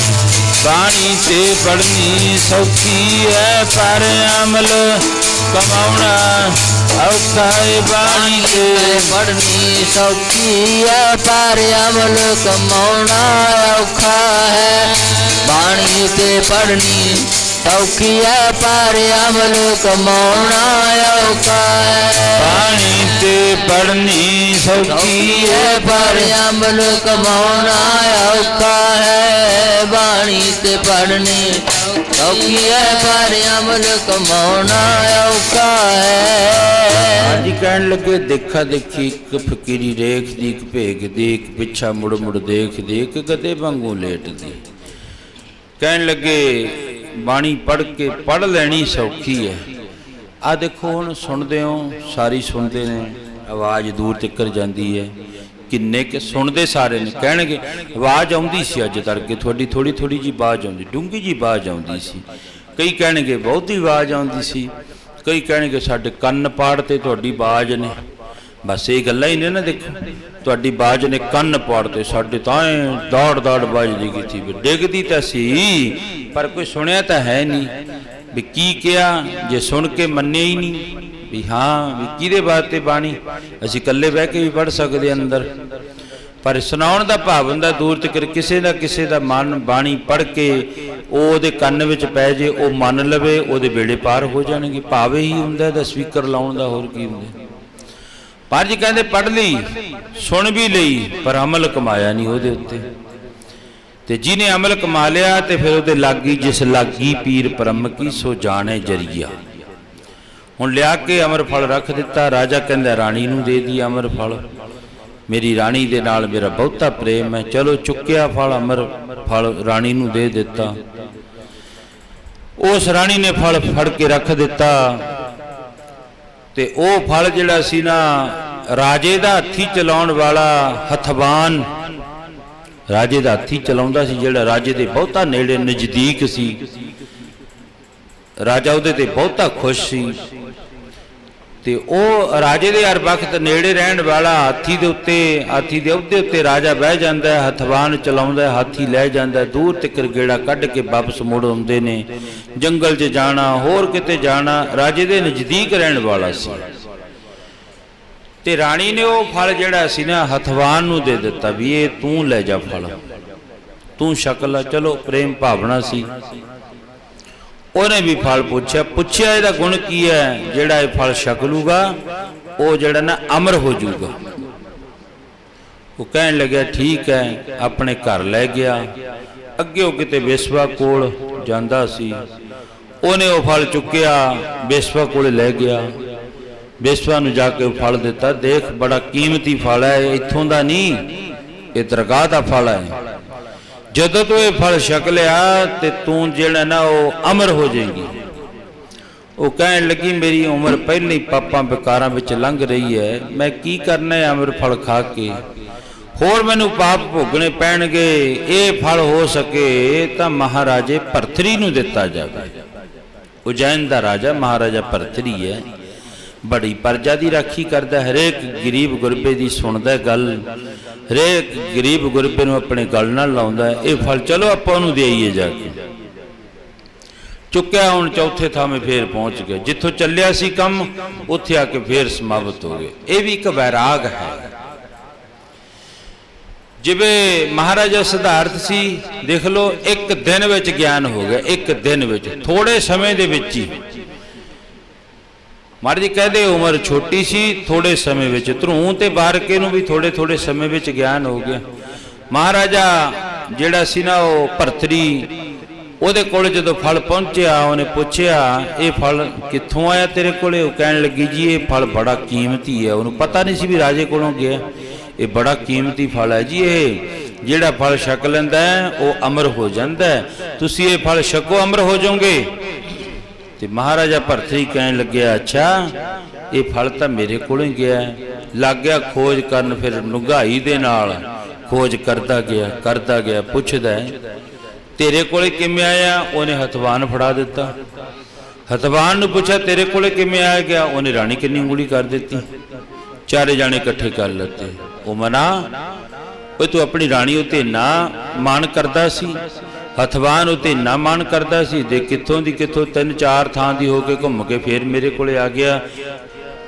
ਬਾਣੀ ਤੇ ਪੜ੍ਹਨੀ ਸੌਖੀ ਹੈ, ਪਰ ਅਮਲ ਕਮਾਉਣਾ ਔਖਾ ਹੈ। ਬਾਣੀ ਤੇ ਪੜ੍ਹਨੀ ਸੌਖੀ ਹੈ, ਪਰ ਅਮਲ ਕਮਾਉਣਾ ਔਖਾ ਹੈ। ਬਾਣੀ ਤੇ ਪੜ੍ਹਨੀ ਸੌਖੀ ਹੈ, ਪਰ ਅਮਲ ਕਮਾਉਣਾ ਔਖਾ ਹੈ। ਬਾਣੀ ਤੇ ਪੜ੍ਹਨੀ ਸੌਖੀ ਹੈ, ਪਰ ਅਮਲ ਕਮਾਉਣਾ ਔਖਾ ਹੈ। ਬਾਣੀ ਤੇ ਪੜ੍ਹਨੀ ਸੌਖੀ ਹੈ, ਪਰ ਅਮਲ ਕਮਾਉਣਾ ਔਖਾ ਹੈ। ਹਾਂਜੀ ਕਹਿਣ ਲੱਗੇ ਦੇਖਾ ਦੇਖੀ ਇੱਕ ਫਕੀਰੀ ਰੇਖਦੀ, ਇੱਕ ਭੇਖਦੀ, ਇੱਕ ਪਿੱਛਾ ਮੁੜ ਮੁੜ ਦੇਖਦੀ, ਇੱਕ ਗਧੇ ਵਾਂਗੂ ਲੇਟਦੀ। ਕਹਿਣ ਲੱਗੇ ਬਾਣੀ ਪੜ੍ਹ ਕੇ ਪੜ੍ਹ ਲੈਣੀ ਸੌਖੀ ਹੈ। ਆ ਦੇਖੋ ਹੁਣ ਸੁਣਦੇ ਹੋ, ਸਾਰੀ ਸੁਣਦੇ ਨੇ, ਆਵਾਜ਼ ਦੂਰ ਤੱਕ ਜਾਂਦੀ ਹੈ। ਕਿੰਨੇ ਕਿ ਸੁਣਦੇ ਸਾਰੇ ਨੇ, ਕਹਿਣਗੇ ਆਵਾਜ਼ ਆਉਂਦੀ ਸੀ ਅੱਜ ਤੜਕੇ ਤੁਹਾਡੀ, ਥੋੜੀ ਥੋੜੀ ਜੀ ਆਵਾਜ਼ ਆਉਂਦੀ, ਡੂੰਗੀ ਜੀ ਆਵਾਜ਼ ਆਉਂਦੀ ਸੀ। ਕਈ ਕਹਿਣਗੇ ਬਹੁਤੀ ਆਵਾਜ਼ ਆਉਂਦੀ ਸੀ, ਕਈ ਕਹਿਣਗੇ ਸਾਡੇ ਕੰਨ ਪਾੜ ਤੇ ਤੁਹਾਡੀ ਆਵਾਜ਼ ਨੇ। ਬਸ ਇਹ ਗੱਲਾਂ ਹੀ ਨੇ ਨਾ। ਦੇਖੋ ਤੁਹਾਡੀ ਆਵਾਜ਼ ਨੇ ਕੰਨ ਪਾੜ ਤੇ, ਸਾਡੇ ਤਾਂ ਦੌੜ ਦੌੜ ਵੱਜਦੀ ਕੀਤੀ, ਵੀ ਡਿੱਗਦੀ ਤਾਂ ਸੀ ਪਰ ਕੋਈ ਸੁਣਿਆ ਤਾਂ ਹੈ ਨਹੀਂ ਵੀ ਕੀ ਕਿਹਾ। ਜੇ ਸੁਣ ਕੇ ਮੰਨੇ ਹੀ ਨਹੀਂ ਵੀ ਹਾਂ ਵੀ ਕਿਹਦੇ ਵਾਸਤੇ ਬਾਣੀ, ਅਸੀਂ ਇਕੱਲੇ ਬਹਿ ਕੇ ਵੀ ਪੜ੍ਹ ਸਕਦੇ ਅੰਦਰ, ਪਰ ਸੁਣਾਉਣ ਦਾ ਭਾਵ ਹੁੰਦਾ ਦੂਰ ਤੱਕ ਕਿਸੇ ਦਾ ਮਨ ਬਾਣੀ ਪੜ੍ਹ ਕੇ ਉਹਦੇ ਕੰਨ ਵਿੱਚ ਪੈ ਜੇ, ਉਹ ਮੰਨ ਲਵੇ, ਉਹਦੇ ਬੇੜੇ ਪਾਰ ਹੋ ਜਾਣਗੇ। ਭਾਵ ਹੀ ਹੁੰਦਾ ਇਹਦਾ ਸਪੀਕਰ ਲਾਉਣ ਦਾ, ਹੋਰ ਕੀ ਹੁੰਦਾ। ਪਰ ਜੀ ਕਹਿੰਦੇ ਪੜ੍ਹ ਲਈ, ਸੁਣ ਵੀ ਲਈ, ਪਰ ਅਮਲ ਕਮਾਇਆ ਨਹੀਂ ਉਹਦੇ ਉੱਤੇ। ਤੇ ਜਿਹਨੇ ਅਮਲ ਕਮਾ ਲਿਆ ਤੇ ਫਿਰ ਉਹਦੇ ਲਾਗੀ ਜਿਸ ਲਾਗੀ ਪੀਰ ਪਰਮ ਕੀ, ਸੋ ਜਾਣੇ ਜਰੀਆ। ਹੁਣ ਲਿਆ ਕੇ ਅਮਰ ਫਲ ਰੱਖ ਦਿੱਤਾ। ਰਾਜਾ ਕਹਿੰਦਾ ਰਾਣੀ ਨੂੰ ਦੇ ਦੀ ਅਮਰ ਫਲ, ਮੇਰੀ ਰਾਣੀ ਦੇ ਨਾਲ ਮੇਰਾ ਬਹੁਤਾ ਪ੍ਰੇਮ ਹੈ। ਚਲੋ ਚੁੱਕਿਆ ਫਲ, ਅਮਰ ਫਲ ਰਾਣੀ ਨੂੰ ਦੇ ਦਿੱਤਾ। ਉਸ ਰਾਣੀ ਨੇ ਫਲ ਫੜ ਕੇ ਰੱਖ ਦਿੱਤਾ ਤੇ ਉਹ ਫਲ ਜਿਹੜਾ ਸੀ ਨਾ, ਰਾਜੇ ਦਾ ਹੱਥੀ ਚਲਾਉਣ ਵਾਲਾ ਹਥਵਾਨ, ਰਾਜੇ ਦਾ ਹੱਥੀ ਚਲਾਉਂਦਾ ਸੀ, ਜਿਹੜਾ ਰਾਜੇ ਦੇ ਬਹੁਤਾ ਨੇੜੇ ਨਜ਼ਦੀਕ ਸੀ। ਰਾਜਾ ਉਹਦੇ ਤੇ ਬਹੁਤਾ ਖੁਸ਼ ਸੀ ਤੇ ਉਹ ਰਾਜੇ ਦੇ ਹਰ ਵਕਤ ਨੇੜੇ ਰਹਿਣ ਵਾਲਾ ਹਾਥੀ ਦੇ ਉਹਦੇ ਉੱਤੇ ਰਾਜਾ ਬਹਿ ਜਾਂਦਾ ਹੈ, ਹਥਵਾਨ ਚਲਾਉਂਦਾ, ਹਾਥੀ ਲੈ ਜਾਂਦਾ, ਦੂਰ ਤੱਕ ਗੇੜਾ ਕੱਢ ਕੇ ਵਾਪਸ ਮੁੜ ਆਉਂਦੇ ਨੇ। ਜੰਗਲ 'ਚ ਜਾਣਾ, ਹੋਰ ਕਿਤੇ ਜਾਣਾ, ਰਾਜੇ ਦੇ ਨਜ਼ਦੀਕ ਰਹਿਣ ਵਾਲਾ ਸੀ। ਤੇ ਰਾਣੀ ਨੇ ਉਹ ਫਲ ਜਿਹੜਾ ਸੀ ਨਾ ਹਥਵਾਨ ਨੂੰ ਦੇ ਦਿੱਤਾ ਵੀ ਇਹ ਤੂੰ ਲੈ ਜਾ ਫਲ, ਤੂੰ ਛਕ ਲੈ। ਚਲੋ ਪ੍ਰੇਮ ਭਾਵਨਾ ਸੀ। ਉਹਨੇ ਵੀ ਫਲ ਪੁੱਛਿਆ ਇਹਦਾ ਗੁਣ ਕੀ ਹੈ, ਜਿਹੜਾ ਇਹ ਫਲ ਛਕ ਲੂਗਾ ਉਹ ਜਿਹੜਾ ਨਾ ਅਮਰ ਹੋ ਜਾਊਗਾ। ਉਹ ਕਹਿਣ ਲੱਗਿਆ ਠੀਕ ਹੈ, ਆਪਣੇ ਘਰ ਲੈ ਗਿਆ। ਅੱਗੇ ਉਹ ਕਿਤੇ ਵੇਸਵਾ ਕੋਲ ਜਾਂਦਾ ਸੀ, ਉਹਨੇ ਉਹ ਫਲ ਚੁੱਕਿਆ, ਵੇਸਵਾ ਕੋਲ ਲੈ ਗਿਆ। ਵੇਸਵਾ ਨੂੰ ਜਾ ਕੇ ਉਹ ਫਲ ਦਿੱਤਾ, ਦੇਖ ਬੜਾ ਕੀਮਤੀ ਫਲ ਹੈ, ਇੱਥੋਂ ਦਾ ਨਹੀਂ, ਇਹ ਦਰਗਾਹ ਦਾ ਫਲ ਹੈ। ਜਦੋਂ ਤੂੰ ਇਹ ਫਲ ਛਕ ਲਿਆ ਤੇ ਤੂੰ ਜਿਹੜਾ ਨਾ ਉਹ ਅਮਰ ਹੋ ਜਾਏਗੀ। ਉਹ ਕਹਿਣ ਲੱਗੀ ਮੇਰੀ ਉਮਰ ਪਹਿਲਾਂ ਹੀ ਪਾਪਾਂ ਵਿਕਾਰਾਂ ਵਿੱਚ ਲੰਘ ਰਹੀ ਹੈ, ਮੈਂ ਕੀ ਕਰਨਾ ਹੈ ਅਮਰ ਫਲ ਖਾ ਕੇ, ਹੋਰ ਮੈਨੂੰ ਪਾਪ ਭੋਗਣੇ ਪੈਣਗੇ। ਇਹ ਫਲ ਹੋ ਸਕੇ ਤਾਂ ਮਹਾਰਾਜੇ ਭਰਤਰੀ ਨੂੰ ਦਿੱਤਾ ਜਾਵੇ। ਉਜੈਨ ਦਾ ਰਾਜਾ ਮਹਾਰਾਜਾ ਭਰਤਰੀ ਹੈ, ਬੜੀ ਪਰਜਾ ਦੀ ਰਾਖੀ ਕਰਦਾ, ਹਰੇਕ ਗਰੀਬ ਗੁਰਬੇ ਦੀ ਸੁਣਦਾ ਗੱਲ, ਹਰੇਕ ਗਰੀਬ ਗੁਰਬੇ ਨੂੰ ਆਪਣੇ ਗਲ ਨਾਲ ਲਾਉਂਦਾ। ਇਹ ਫਲ ਚਲੋ ਆਪਾਂ ਉਹਨੂੰ ਦੇਈਏ ਜਾ ਕੇ। ਚੁੱਕਿਆ, ਹੁਣ ਚੌਥੇ ਥਾਵੇਂ ਫੇਰ ਪਹੁੰਚ ਗਏ, ਜਿੱਥੋਂ ਚੱਲਿਆ ਸੀ ਕੰਮ ਉੱਥੇ ਆ ਕੇ ਫੇਰ ਸਮਾਪਤ ਹੋ ਗਏ। ਇਹ ਵੀ ਇੱਕ ਵੈਰਾਗ ਹੈ। ਜਿਵੇਂ ਮਹਾਰਾਜਾ ਸਿਧਾਰਥ ਸੀ, ਦੇਖ ਲਓ ਇੱਕ ਦਿਨ ਵਿੱਚ ਗਿਆਨ ਹੋ ਗਿਆ, ਇੱਕ ਦਿਨ ਵਿੱਚ, ਥੋੜੇ ਸਮੇਂ ਦੇ ਵਿੱਚ ਹੀ। ਮਹਾਰਾਜ ਜੀ ਕਹਿੰਦੇ ਉਮਰ ਛੋਟੀ ਸੀ, ਥੋੜੇ ਸਮੇਂ ਵਿੱਚ। ਧਰੂ ਤੇ ਬਾਰਕੇ ਨੂੰ ਵੀ ਥੋੜੇ ਥੋੜੇ ਸਮੇਂ ਵਿੱਚ ਗਿਆਨ ਹੋ ਗਿਆ। ਮਹਾਰਾਜਾ ਜਿਹੜਾ ਸੀ ਨਾ ਉਹ ਭਰਤਰੀ, ਉਹਦੇ ਕੋਲ ਜਦੋਂ ਫਲ ਪਹੁੰਚਿਆ ਉਹਨੇ ਪੁੱਛਿਆ ਇਹ ਫਲ ਕਿੱਥੋਂ ਆਇਆ ਤੇਰੇ ਕੋਲੇ? ਉਹ ਕਹਿਣ ਲੱਗੀ ਜੀ ਇਹ ਫਲ ਬੜਾ ਕੀਮਤੀ ਹੈ। ਉਹਨੂੰ ਪਤਾ ਨਹੀਂ ਸੀ ਵੀ ਰਾਜੇ ਕੋਲੋਂ ਗਿਆ। ਇਹ ਬੜਾ ਕੀਮਤੀ ਫਲ ਹੈ ਜੀ, ਇਹ ਜਿਹੜਾ ਫਲ ਛਕ ਲੈਂਦਾ ਉਹ ਅਮਰ ਹੋ ਜਾਂਦਾ, ਤੁਸੀਂ ਇਹ ਫਲ ਛਕੋ ਅਮਰ ਹੋ ਜਾਓਗੇ। ਤੇ ਮਹਾਰਾਜਾ ਭਰਤਰੀ ਕਹਿਣ ਲੱਗਿਆ ਅੱਛਾ ਇਹ ਫਲ ਤਾਂ ਮੇਰੇ ਕੋਲੋਂ ਹੀ ਗਿਆ। ਲੱਗ ਗਿਆ ਖੋਜ ਕਰਨ, ਫਿਰ ਡੂੰਘਾਈ ਦੇ ਨਾਲ ਖੋਜ ਕਰਦਾ ਗਿਆ ਪੁੱਛਦਾ ਤੇਰੇ ਕੋਲੇ ਕਿਵੇਂ ਆਇਆ? ਉਹਨੇ ਹਥਵਾਨ ਫੜਾ ਦਿੱਤਾ। ਹਥਵਾਨ ਨੂੰ ਪੁੱਛਿਆ ਤੇਰੇ ਕੋਲੇ ਕਿਵੇਂ ਆ ਗਿਆ? ਉਹਨੇ ਰਾਣੀ ਕਿੰਨੀ ਉਂਗਲੀ ਕਰ ਦਿੱਤੀ। ਚਾਰੇ ਜਾਣੇ ਇਕੱਠੇ ਕਰ ਲੱਤੇ। ਉਹ ਮਨਾ ਉਹ ਤੂੰ ਆਪਣੀ ਰਾਣੀ ਉਤੇ ਨਾ ਮਾਣ ਕਰਦਾ ਸੀ, ਹਥਵਾਨ ਉਤੇ ਨਾ ਮਾਣ ਕਰਦਾ ਸੀ, ਦੇ ਕਿੱਥੋਂ ਦੀ ਕਿੱਥੋਂ 3-4 ਥਾਂ ਦੀ ਹੋ ਕੇ ਘੁੰਮ ਕੇ ਫੇਰ ਮੇਰੇ ਕੋਲੇ ਆ ਗਿਆ।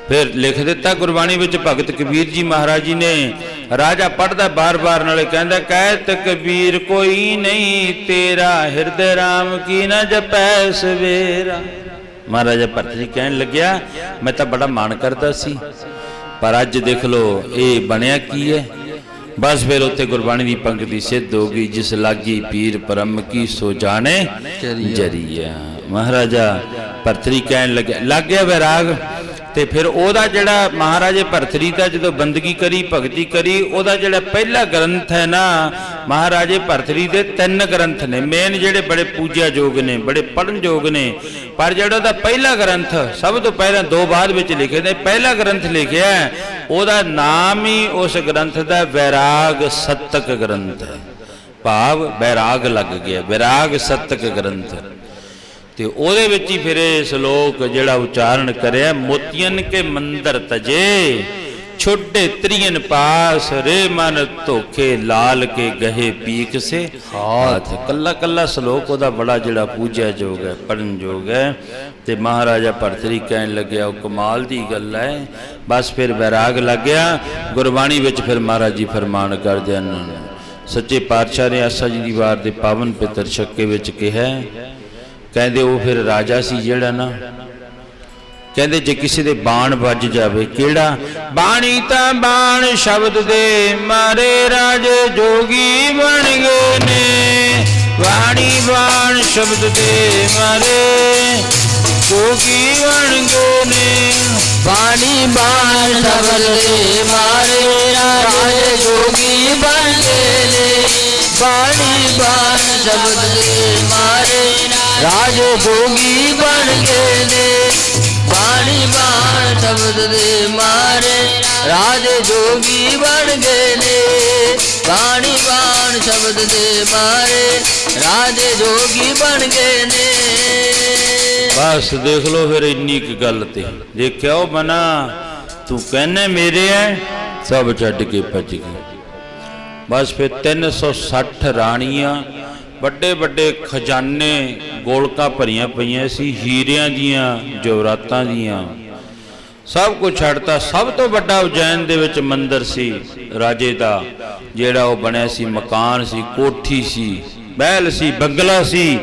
ਫਿਰ ਲਿਖ ਦਿੱਤਾ ਗੁਰਬਾਣੀ ਵਿੱਚ ਭਗਤ ਕਬੀਰ ਜੀ ਮਹਾਰਾਜ ਜੀ ਨੇ। ਰਾਜਾ ਪੜ੍ਹਦਾ ਬਾਰ-ਬਾਰ, ਨਾਲੇ ਕਹਿੰਦਾ ਕਹਿਤ ਕਬੀਰ ਕੋਈ ਨਹੀਂ ਤੇਰਾ, ਹਿਰਦੇ ਰਾਮ ਕੀ ਨਾ ਜਪੈ ਸਵੇਰਾ। ਮਹਾਰਾਜਾ ਭਰਤ ਜੀ ਕਹਿਣ ਲੱਗਿਆ ਮੈਂ ਤਾਂ ਬੜਾ ਮਾਣ ਕਰਦਾ ਸੀ, ਪਰ ਅੱਜ ਦੇਖ ਲੋ ਇਹ ਬਣਿਆ ਕੀ ਹੈ। ਬਸ ਫਿਰ ਉੱਥੇ ਗੁਰਬਾਣੀ ਦੀ ਪੰਕਤੀ ਸਿੱਧ ਹੋ ਗਈ, ਜਿਸ ਲਾਗੀ ਪੀਰ ਪਰਮ ਕੀ ਸੋ ਜਾਣੇ ਜਰੀਆ। ਮਹਾਰਾਜਾ ਭਰਤਰੀ ਕਹਿਣ ਲੱਗ ਗਿਆ ਵੈਰਾਗ। ਤੇ ਫਿਰ ਉਹਦਾ ਜਿਹੜਾ ਮਹਾਰਾਜੇ ਭਰਤਰੀ ਦਾ ਜਦੋਂ ਬੰਦਗੀ ਕਰੀ ਭਗਤੀ ਕਰੀ, ਉਹਦਾ ਜਿਹੜਾ ਪਹਿਲਾ ਗ੍ਰੰਥ ਹੈ ਨਾ ਮਹਾਰਾਜੇ ਭਰਤਰੀ ਦੇ 3 ਗ੍ਰੰਥ ਨੇ ਮੇਨ, ਜਿਹੜੇ ਬੜੇ ਪੂਜਿਆ ਯੋਗ ਨੇ, ਬੜੇ ਪੜ੍ਹਨ ਯੋਗ ਨੇ। ਪਰ ਜਿਹੜਾ ਉਹਦਾ ਪਹਿਲਾ ਗ੍ਰੰਥ ਸਭ ਤੋਂ ਪਹਿਲਾਂ 2 ਬਾਅਦ ਵਿੱਚ ਲਿਖੇ ਨੇ, ਪਹਿਲਾ ਗ੍ਰੰਥ ਲਿਖਿਆ ਉਹਦਾ ਨਾਮ ਹੀ ਉਸ ਗ੍ਰੰਥ ਦਾ ਵੈਰਾਗ ਸਤਕ ਗ੍ਰੰਥ ਹੈ। ਭਾਵ ਵੈਰਾਗ ਲੱਗ ਗਿਆ, ਵੈਰਾਗ ਸਤਕ ਗ੍ਰੰਥ। ਤੇ ਉਹਦੇ ਵਿੱਚ ਹੀ ਫਿਰ ਇਹ ਸ਼ਲੋਕ ਜਿਹੜਾ ਉਚਾਰਨ ਕਰਿਆ ਮੋਤੀਅਨ ਕੇ ਮੰਦਰ ਤਜੇ ਛੋਟੇ ਤ੍ਰਿਯਨ ਪਾਸ ਰੇ ਮਨ ਧੋਖੇ ਲਾਲ ਕੇ ਗਹੇ ਪੀਕ ਸੇ ਹਾਥ। ਕੱਲਾ ਕੱਲਾ ਸ਼ਲੋਕ ਉਹਦਾ ਬੜਾ ਜਿਹੜਾ ਪੂਜਿਆ ਯੋਗ ਹੈ, ਪੜਨ ਯੋਗ ਹੈ। ਤੇ ਮਹਾਰਾਜਾ ਭਰਤਰੀ ਕਹਿਣ ਲੱਗਿਆ ਉਹ ਕਮਾਲ ਦੀ ਗੱਲ ਹੈ। ਬਸ ਫਿਰ ਵੈਰਾਗ ਲੱਗ ਗਿਆ। ਗੁਰਬਾਣੀ ਵਿੱਚ ਫਿਰ ਮਹਾਰਾਜ ਜੀ ਫਰਮਾਨ ਕਰਦੇ ਹਨ, ਸੱਚੇ ਪਾਤਸ਼ਾਹ ਨੇ ਆਸਾ ਜੀ ਦੀ ਵਾਰ ਦੇ ਪਾਵਨ ਪਿੱਤਰ ਛੱਕੇ ਵਿੱਚ ਕਿਹਾ, ਕਹਿੰਦੇ ਉਹ ਫਿਰ ਰਾਜਾ ਸੀ ਜਿਹੜਾ ਨਾ, ਕਹਿੰਦੇ ਜੇ ਕਿਸੇ ਦੇ ਬਾਣ ਵੱਜ ਜਾਵੇ, ਕਿਹੜਾ ਬਾਣੀ ਤਾਂ ਬਾਣ ਸ਼ਬਦ ਦੇ ਮਾਰੇ ਰਾਜੇ ਜੋਗੀ ਬਣ ਗਏ ਨੇ। ਬਾਣੀ ਬਾਣ ਸ਼ਬਦ ਦੇ ਮਾਰੇ ਜੋਗੀ ਬਣ ਗਏ ਨੇ। ਬਾਣੀ ਬਾਣ ਸ਼ਬਦ ਦੇ ਮਾਰੇ ਰਾਜੇ ਜੋਗੀ ਬਣ ਗਏ ਨੇ। ਬਾਣੀ ਬਾਣ ਸ਼ਬਦ ਦੇ ਮਾਰੇ ਰਾਜੇ ਜੋਗੀ ਬਣ ਗਏ ਨੇ। ਬਾਣੀ ਬਾਣ ਸ਼ਬਦ ਦੇ ਮਾਰੇ ਰਾਜੇ ਜੋਗੀ ਬਣ ਗਏ ਨੇ। ਬਾਣੀ ਬਾਣ ਸ਼ਬਦ ਦੇ ਮਾਰੇ ਰਾਜੇ ਜੋਗੀ ਬਣ ਗਏ ਨੇ। ਬਸ ਦੇਖ ਲਓ ਫਿਰ ਇੰਨੀ ਕੁ ਗੱਲ ਤੇ ਦੇਖਿਆ ਉਹ ਮਨਾ ਤੂੰ ਕਹਿੰਨੇ ਮੇਰੇ ਐ, ਸਭ ਛੱਡ ਕੇ ਭੱਜ ਗਏ। ਬਸ ਫਿਰ 360 ਰਾਣੀਆਂ, ਵੱਡੇ ਵੱਡੇ ਖਜ਼ਾਨੇ, ਗੋਲਕਾਂ ਭਰੀਆਂ ਪਈਆਂ ਸੀ ਹੀਰਿਆਂ ਦੀਆਂ, ਜਵਰਾਤਾਂ ਦੀਆਂ, ਸਭ ਕੁਝ ਛੱਡਤਾ। ਸਭ ਤੋਂ ਵੱਡਾ ਉਜੈਨ ਦੇ ਵਿੱਚ ਮੰਦਿਰ ਸੀ ਰਾਜੇ ਦਾ, ਜਿਹੜਾ ਉਹ ਬਣਿਆ ਸੀ, ਮਕਾਨ ਸੀ, ਕੋਠੀ ਸੀ, ਮਹਿਲ ਸੀ, ਬੰਗਲਾ ਸੀ,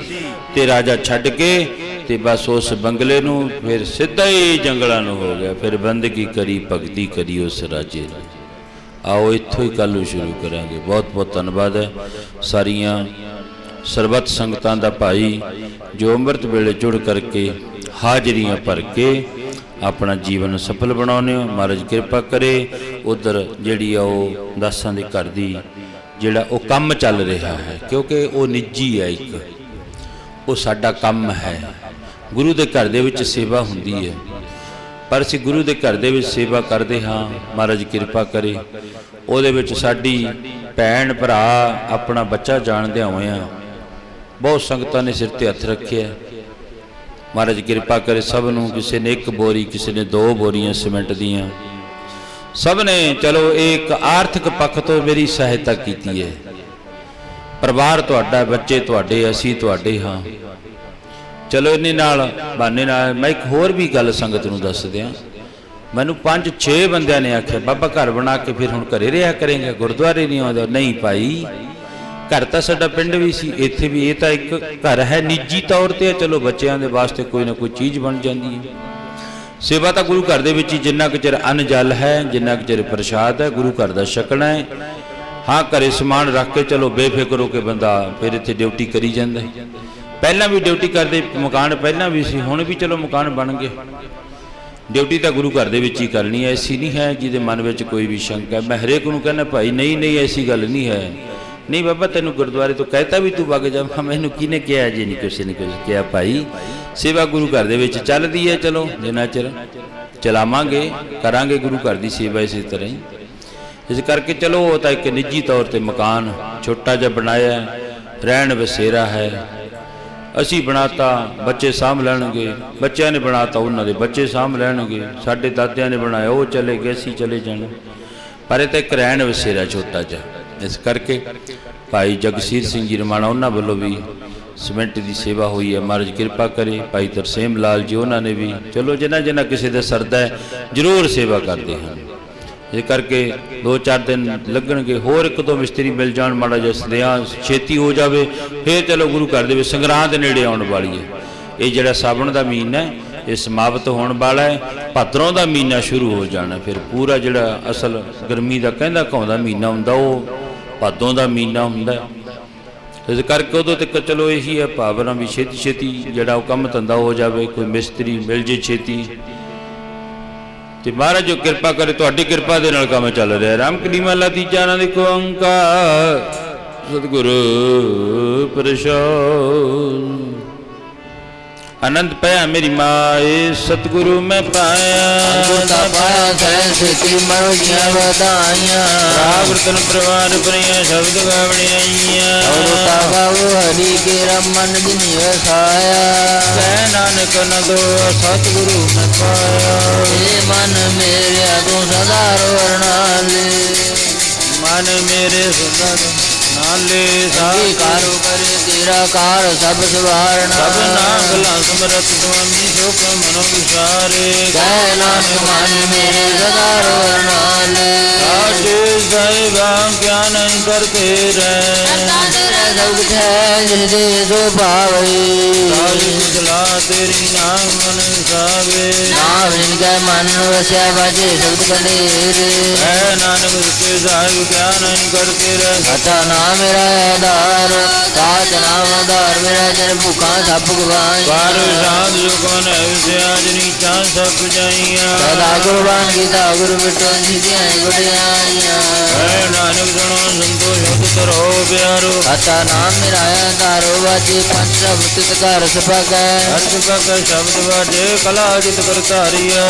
ਤੇ ਰਾਜਾ ਛੱਡ ਕੇ ਤੇ ਬਸ ਉਸ ਬੰਗਲੇ ਨੂੰ ਫਿਰ ਸਿੱਧਾ ਹੀ ਜੰਗਲਾਂ ਨੂੰ ਹੋ ਗਿਆ। ਫਿਰ ਬੰਦਗੀ ਕਰੀ, ਭਗਤੀ ਕਰੀ ਉਸ ਰਾਜੇ ਨੇ। ਆਓ ਇੱਥੋਂ ਹੀ ਕੱਲ੍ਹ ਨੂੰ ਸ਼ੁਰੂ ਕਰਾਂਗੇ। ਬਹੁਤ ਬਹੁਤ ਧੰਨਵਾਦ ਹੈ ਸਾਰੀਆਂ ਸਰਬੱਤ ਸੰਗਤਾਂ ਦਾ ਭਾਈ ਜੋ ਅੰਮ੍ਰਿਤ ਵੇਲੇ ਜੁੜ ਕਰਕੇ ਹਾਜ਼ਰੀਆਂ ਭਰ ਕੇ ਆਪਣਾ ਜੀਵਨ ਸਫਲ ਬਣਾਉਂਦੇ ਹੋ। ਮਹਾਰਾਜ ਕਿਰਪਾ ਕਰੇ ਉਧਰ ਜਿਹੜੀ ਆ ਉਹ ਦਾਸਾਂ ਦੇ ਘਰ ਦੀ ਜਿਹੜਾ ਉਹ ਕੰਮ ਚੱਲ ਰਿਹਾ ਹੈ, ਕਿਉਂਕਿ ਉਹ ਨਿੱਜੀ ਹੈ, ਇੱਕ ਉਹ ਸਾਡਾ ਕੰਮ ਹੈ। ਗੁਰੂ ਦੇ ਘਰ ਦੇ ਵਿੱਚ ਸੇਵਾ ਹੁੰਦੀ ਹੈ, ਪਰ ਅਸੀਂ ਗੁਰੂ ਦੇ ਘਰ ਦੇ ਵਿੱਚ ਸੇਵਾ ਕਰਦੇ ਹਾਂ। ਮਹਾਰਾਜ ਕਿਰਪਾ ਕਰੇ ਉਹਦੇ ਵਿੱਚ ਸਾਡੀ ਭੈਣ ਭਰਾ ਆਪਣਾ ਬੱਚਾ ਜਾਣਦਿਆਂ ਹੋਇਆਂ ਬਹੁਤ ਸੰਗਤਾਂ ਨੇ ਸਿਰ ਤੇ ਹੱਥ ਰੱਖਿਆ। ਮਹਾਰਾਜ ਕਿਰਪਾ ਕਰੇ ਸਭ ਨੂੰ, ਕਿਸੇ ਨੇ 1 ਬੋਰੀ, ਕਿਸੇ ਨੇ 2 ਬੋਰੀਆਂ ਸੀਮੈਂਟ ਦੀਆਂ, ਸਭ ਨੇ ਚਲੋ ਇੱਕ ਆਰਥਿਕ ਪੱਖ ਤੋਂ ਮੇਰੀ ਸਹਾਇਤਾ ਕੀਤੀ ਹੈ। ਪਰਿਵਾਰ ਤੁਹਾਡਾ, ਬੱਚੇ ਤੁਹਾਡੇ, ਅਸੀਂ ਤੁਹਾਡੇ ਹਾਂ। ਚਲੋ ਇੰਨੇ ਨਾਲ ਬਹਾਨੇ ਨਾਲ ਮੈਂ ਇੱਕ ਹੋਰ ਵੀ ਗੱਲ ਸੰਗਤ ਨੂੰ ਦੱਸ ਦਿਆਂ। ਮੈਨੂੰ 5-6 ਬੰਦਿਆਂ ਨੇ ਆਖਿਆ ਬਾਬਾ ਘਰ ਬਣਾ ਕੇ ਫਿਰ ਹੁਣ ਘਰੇ ਰਿਹਾ ਕਰੇਗਾ, ਗੁਰਦੁਆਰੇ ਨਹੀਂ ਆਉਂਦਾ। ਨਹੀਂ ਭਾਈ, ਘਰ ਤਾਂ ਸਾਡਾ ਪਿੰਡ ਵੀ ਸੀ, ਇੱਥੇ ਵੀ ਇਹ ਤਾਂ ਇੱਕ ਘਰ ਹੈ, ਨਿੱਜੀ ਤੌਰ ਤੇ। ਚਲੋ ਬੱਚਿਆਂ ਦੇ ਵਾਸਤੇ ਕੋਈ ਨਾ ਕੋਈ ਚੀਜ਼ ਬਣ ਜਾਂਦੀ ਹੈ। ਸੇਵਾ ਤਾਂ ਗੁਰੂ ਘਰ ਦੇ ਵਿੱਚ ਹੀ, ਜਿੰਨਾ ਕੁ ਚਿਰ ਅੰਨ ਜਲ ਹੈ, ਜਿੰਨਾ ਕੁ ਚਿਰ ਪ੍ਰਸ਼ਾਦ ਹੈ, ਗੁਰੂ ਘਰ ਦਾ ਛਕਣਾ ਹੈ। ਹਾਂ, ਘਰੇ ਸਮਾਨ ਰੱਖ ਕੇ ਚਲੋ ਬੇਫਿਕਰ ਹੋ ਕੇ ਬੰਦਾ ਫਿਰ ਇੱਥੇ ਡਿਊਟੀ ਕਰੀ ਜਾਂਦਾ ਹੈ। ਪਹਿਲਾਂ ਵੀ ਡਿਊਟੀ ਕਰਦੇ, ਮਕਾਨ ਪਹਿਲਾਂ ਵੀ ਸੀ, ਹੁਣ ਵੀ ਚਲੋ ਮਕਾਨ ਬਣ ਗਏ। ਡਿਊਟੀ ਤਾਂ ਗੁਰੂ ਘਰ ਦੇ ਵਿੱਚ ਹੀ ਕਰਨੀ ਹੈ, ਐਸੀ ਨਹੀਂ ਹੈ ਜਿਹਦੇ ਮਨ ਵਿੱਚ ਕੋਈ ਵੀ ਸ਼ੰਕਾ ਹੈ। ਮੈਂ ਹਰੇਕ ਨੂੰ ਕਹਿੰਦਾ ਭਾਈ ਨਹੀਂ ਐਸੀ ਗੱਲ ਨਹੀਂ ਹੈ। ਨਹੀਂ ਬਾਬਾ ਤੈਨੂੰ ਗੁਰਦੁਆਰੇ ਤੋਂ ਕਹਿਤਾ ਵੀ ਤੂੰ ਵਗ ਜਾ। ਮੈਨੂੰ ਕਿਹਨੇ ਕਿਹਾ ਜੀ? ਨਹੀਂ ਕਿਸੇ ਨੇ ਕੁਝ ਕਿਹਾ ਭਾਈ। ਸੇਵਾ ਗੁਰੂ ਘਰ ਦੇ ਵਿੱਚ ਚੱਲਦੀ ਹੈ, ਚਲੋ ਜਿੰਨਾ ਚਿਰ ਚਲਾਵਾਂਗੇ ਕਰਾਂਗੇ ਗੁਰੂ ਘਰ ਦੀ ਸੇਵਾ ਇਸੇ ਤਰ੍ਹਾਂ ਹੀ। ਇਸ ਕਰਕੇ ਚਲੋ ਉਹ ਤਾਂ ਇੱਕ ਨਿੱਜੀ ਤੌਰ 'ਤੇ ਮਕਾਨ ਛੋਟਾ ਜਿਹਾ ਬਣਾਇਆ, ਰਹਿਣ ਬਸੇਰਾ ਹੈ। ਅਸੀਂ ਬਣਾਤਾ, ਬੱਚੇ ਸਾਂਭ ਲੈਣਗੇ। ਬੱਚਿਆਂ ਨੇ ਬਣਾਤਾ, ਉਹਨਾਂ ਦੇ ਬੱਚੇ ਸਾਂਭ ਲੈਣਗੇ। ਸਾਡੇ ਦਾਦਿਆਂ ਨੇ ਬਣਾਇਆ, ਉਹ ਚਲੇ ਗਏ, ਅਸੀਂ ਚਲੇ ਜਾਣਾ। ਪਰ ਇਹ ਤਾਂ ਇੱਕ ਰਹਿਣ ਵਸੇਰਾ ਛੋਟਾ ਜਿਹਾ। ਇਸ ਕਰਕੇ ਭਾਈ ਜਗਸੀਰ ਸਿੰਘ ਜੀ ਰਮਾਣਾ ਉਹਨਾਂ ਵੱਲੋਂ ਵੀ ਸੀਮੈਂਟ ਦੀ ਸੇਵਾ ਹੋਈ ਹੈ। ਮਹਾਰਾਜ ਕਿਰਪਾ ਕਰੇ। ਭਾਈ ਤਰਸੇਮ ਲਾਲ ਜੀ ਉਹਨਾਂ ਨੇ ਵੀ ਚਲੋ ਜਿਨ੍ਹਾਂ ਕਿਸੇ ਦਾ ਸਰਦਾ ਹੈ ਜ਼ਰੂਰ ਸੇਵਾ ਕਰਦੇ ਹਨ। ਇਸ ਕਰਕੇ 2-4 ਦਿਨ ਲੱਗਣਗੇ। ਹੋਰ 1-2 ਮਿਸਤਰੀ ਮਿਲ ਜਾਣ, ਮਾੜਾ ਜਿਹਾ ਸਦਿਆਂ ਛੇਤੀ ਹੋ ਜਾਵੇ, ਫਿਰ ਚਲੋ ਗੁਰੂ ਘਰ ਦੇ ਵਿੱਚ ਸੰਗਰਾਂਦ ਨੇੜੇ ਆਉਣ ਵਾਲੀ ਹੈ। ਇਹ ਜਿਹੜਾ ਸਾਵਣ ਦਾ ਮਹੀਨਾ ਹੈ ਇਹ ਸਮਾਪਤ ਹੋਣ ਵਾਲਾ ਹੈ। ਭਾਦਰੋਂ ਦਾ ਮਹੀਨਾ ਸ਼ੁਰੂ ਹੋ ਜਾਣਾ। ਫਿਰ ਪੂਰਾ ਜਿਹੜਾ ਅਸਲ ਗਰਮੀ ਦਾ ਕਹਿੰਦਾ ਘਾਉਂਦਾ ਮਹੀਨਾ ਹੁੰਦਾ ਉਹ ਭਾਦੋਂ ਦਾ ਮਹੀਨਾ ਹੁੰਦਾ। ਇਸ ਕਰਕੇ ਉਦੋਂ ਤੱਕ ਚਲੋ ਇਹੀ ਹੈ ਭਾਵਨਾ ਵੀ ਛੇਤੀ ਜਿਹੜਾ ਉਹ ਕੰਮ ਧੰਦਾ ਹੋ ਜਾਵੇ, ਕੋਈ ਮਿਸਤਰੀ ਮਿਲ ਜੇ ਛੇਤੀ। ਤੇ ਮਹਾਰਾਜ ਜੋ ਕਿਰਪਾ ਕਰੇ, ਤੁਹਾਡੀ ਕਿਰਪਾ ਦੇ ਨਾਲ ਕੰਮ ਚੱਲ ਰਿਹਾ। ਰਾਮ ਕਲੀਮਾ ਲਾ ਤੀਜਾ ਆਨੰਦ ਕੋ ਓੰਕਾਰ ਸਤਿਗੁਰੂ ਪ੍ਰਸਾਦ। आनंद पाया मेरी माए सतगुरु में पाया। पाया सरस्वती मरुजिया बधाइया। प्रावर्तन प्रवार परिया शब्द गावड़िया। गाओ हरि के रमन दिन वसाया। कह नानक न दो सतगुरु में पाया। हे मन मेरे तू सदा रोनाले। मन मेरे सदा नाले सारी कारो करे तेरा कार सब सवारना। सब नागला समरथ स्वामी सुख मनो विसारे। कह नानक मन मेरे सदा रोनाले। साचे साहिबा क्या नहीं करते रहे। सब कुछ है जिसदे सो पावे। सलाह तेरी नाम मन सावे। नाम जिनका मन वस्या बाजे शब्द कनेरे। है नानक के साहिब क्या नहीं करते रहे। सचा नाम मेरा आधार। साच नाम आधार मेरा जन भूखा सब गवाई। बार साध जो कौन है उसे आज नीचा सब जाइया। सदा कुर्बान गीता गुरु मिटो सीधियां गुड़ियाइया। है नानक सुनो संतोष होत करो प्यारो। सचा नाम मेरा आधारो बाजे पंच भूत कर सपक। अर्थ पक शब्द बाजे कला जित कर तारिया।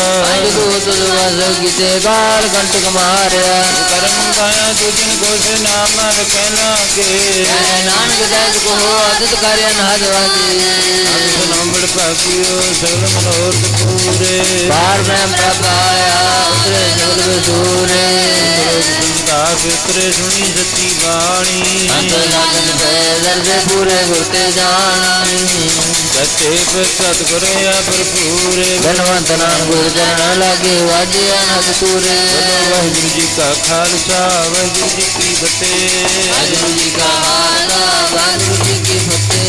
दूत गीते काल कंटक मारिया। कर्म काया तुझन को से नाम कहना के। नानक दास को हो आदित कार्य नाद वाजे। नंबर पाकियो सगल मनोरथ पूरे। बार ब्रह्म प्रभ आया उतरे सगल बसूरे। सुनता फिक्रे सुनी सच्ची वाणी। अंत लगन पैदल से पूरे गुरते जानी। सच्चे पे सतगुरे भरपूरे। धनवंत नाम गुरु चरण लागे वाजे अनक तूरे। वाहिगुरु जी का खालसा वाहिगुरु जी की फतेह। वाहिगुरु जी का खालसा वाहिगुरु जी की फतेह।